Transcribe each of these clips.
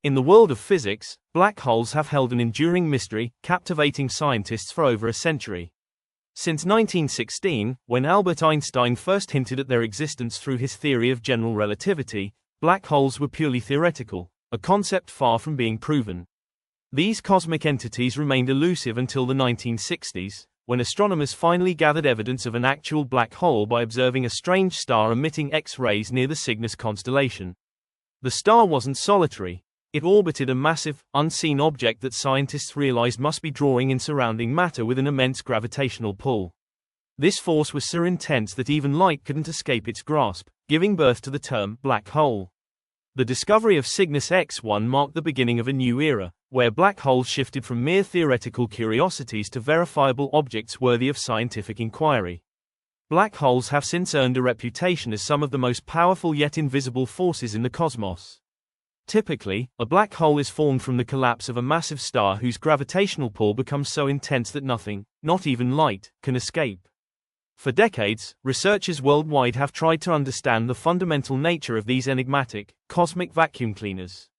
In the world of physics, black holes have held an enduring mystery, captivating scientists for over a century. Since 1916, when Albert Einstein first hinted at their existence through his theory of general relativity, black holes were purely theoretical, a concept far from being proven. These cosmic entities remained elusive until the 1960s, when astronomers finally gathered evidence of an actual black hole by observing a strange star emitting X-rays near the Cygnus constellation. The star wasn't solitary. It orbited a massive, unseen object that scientists realized must be drawing in surrounding matter with an immense gravitational pull. This force was so intense that even light couldn't escape its grasp, giving birth to the term black hole. The discovery of Cygnus X1 marked the beginning of a new era, where black holes shifted from mere theoretical curiosities to verifiable objects worthy of scientific inquiry. Black holes have since earned a reputation as some of the most powerful yet invisible forces in the cosmos. Typically, a black hole is formed from the collapse of a massive star whose gravitational pull becomes so intense that nothing, not even light, can escape. For decades, researchers worldwide have tried to understand the fundamental nature of these enigmatic, cosmic vacuum cleaners.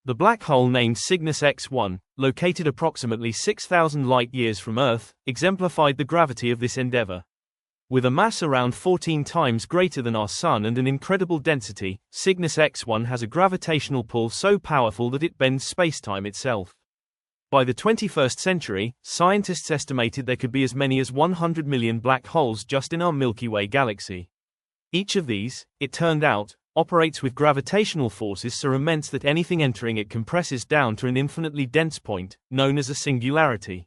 The black hole named Cygnus X1, located approximately 6,000 light-years from Earth, exemplified the gravity of this endeavor. With a mass around 14 times greater than our Sun and an incredible density, Cygnus X1 has a gravitational pull so powerful that it bends spacetime itself. By the 21st century, scientists estimated there could be as many as 100 million black holes just in our Milky Way galaxy. Each of these, it turned out, operates with gravitational forces so immense that anything entering it compresses down to an infinitely dense point, known as a singularity.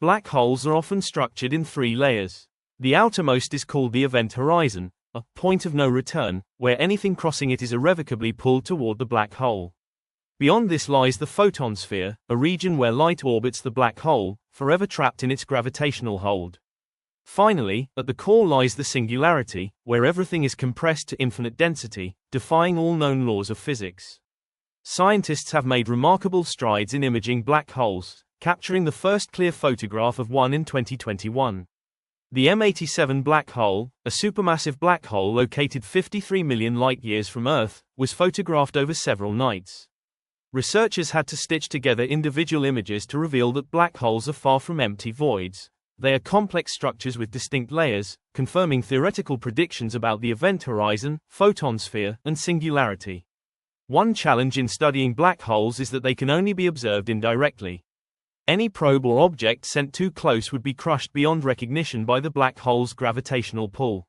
Black holes are often structured in three layers. The outermost is called the event horizon, a point of no return, where anything crossing it is irrevocably pulled toward the black hole. Beyond this lies the photon sphere, a region where light orbits the black hole, forever trapped in its gravitational hold. Finally, at the core lies the singularity, where everything is compressed to infinite density, defying all known laws of physics. Scientists have made remarkable strides in imaging black holes, capturing the first clear photograph of one in 2021. The M87 black hole, a supermassive black hole located 53 million light-years from Earth, was photographed over several nights. Researchers had to stitch together individual images to reveal that black holes are far from empty voids. They are complex structures with distinct layers, confirming theoretical predictions about the event horizon, photon sphere, and singularity. One challenge in studying black holes is that they can only be observed indirectly. Any probe or object sent too close would be crushed beyond recognition by the black hole's gravitational pull.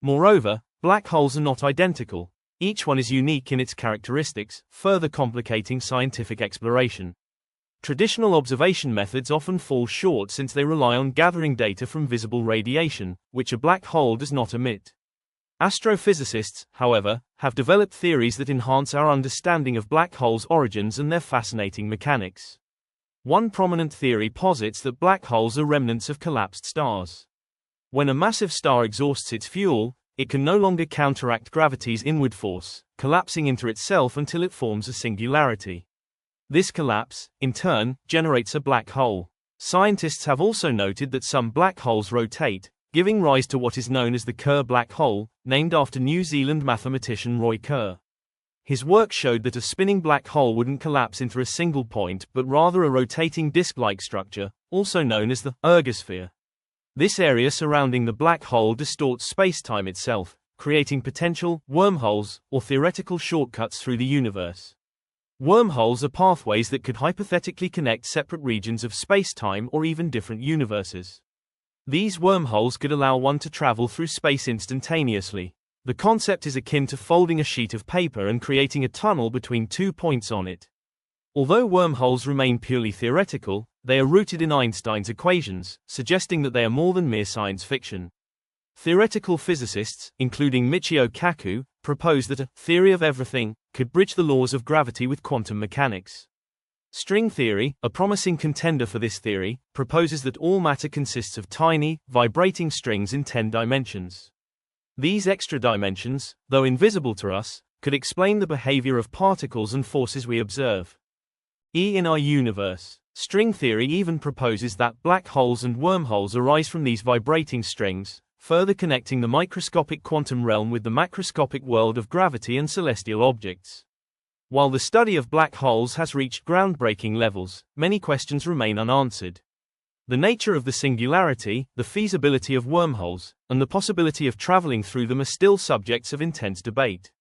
Moreover, black holes are not identical. Each one is unique in its characteristics, further complicating scientific exploration. Traditional observation methods often fall short since they rely on gathering data from visible radiation, which a black hole does not emit. Astrophysicists, however, have developed theories that enhance our understanding of black holes' origins and their fascinating mechanics. One prominent theory posits that black holes are remnants of collapsed stars. When a massive star exhausts its fuel, it can no longer counteract gravity's inward force, collapsing into itself until it forms a singularity. This collapse, in turn, generates a black hole. Scientists have also noted that some black holes rotate, giving rise to what is known as the Kerr black hole, named after New Zealand mathematician Roy Kerr. His work showed that a spinning black hole wouldn't collapse into a single point but rather a rotating disk-like structure, also known as the ergosphere. This area surrounding the black hole distorts spacetime itself, creating potential wormholes or theoretical shortcuts through the universe. Wormholes are pathways that could hypothetically connect separate regions of spacetime or even different universes. These wormholes could allow one to travel through space instantaneously. The concept is akin to folding a sheet of paper and creating a tunnel between 2 points on it. Although wormholes remain purely theoretical, they are rooted in Einstein's equations, suggesting that they are more than mere science fiction. Theoretical physicists, including Michio Kaku, propose that a theory of everything could bridge the laws of gravity with quantum mechanics. String theory, a promising contender for this theory, proposes that all matter consists of tiny, vibrating strings in 10 dimensions. These extra dimensions, though invisible to us, could explain the behavior of particles and forces we observe. In our universe, string theory even proposes that black holes and wormholes arise from these vibrating strings, further connecting the microscopic quantum realm with the macroscopic world of gravity and celestial objects. While the study of black holes has reached groundbreaking levels, many questions remain unanswered. The nature of the singularity, the feasibility of wormholes, and the possibility of traveling through them are still subjects of intense debate.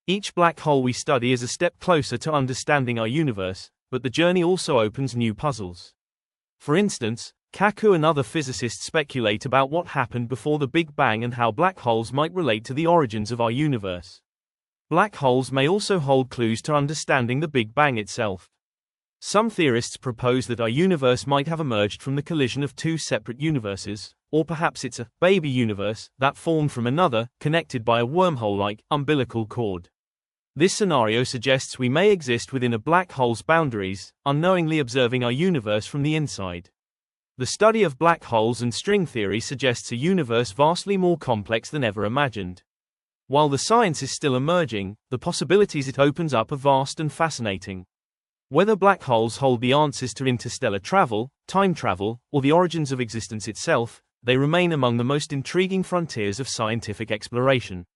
Each black hole we study is a step closer to understanding our universe, but the journey also opens new puzzles. For instance, Kaku and other physicists speculate about what happened before the Big Bang and how black holes might relate to the origins of our universe. Black holes may also hold clues to understanding the Big Bang itself. Some theorists propose that our universe might have emerged from the collision of two separate universes, or perhaps it's a baby universe that formed from another, connected by a wormhole-like umbilical cord. This scenario suggests we may exist within a black hole's boundaries, unknowingly observing our universe from the inside. The study of black holes and string theory suggests a universe vastly more complex than ever imagined. While the science is still emerging, the possibilities it opens up are vast and fascinating. Whether black holes hold the answers to interstellar travel, time travel, or the origins of existence itself, they remain among the most intriguing frontiers of scientific exploration.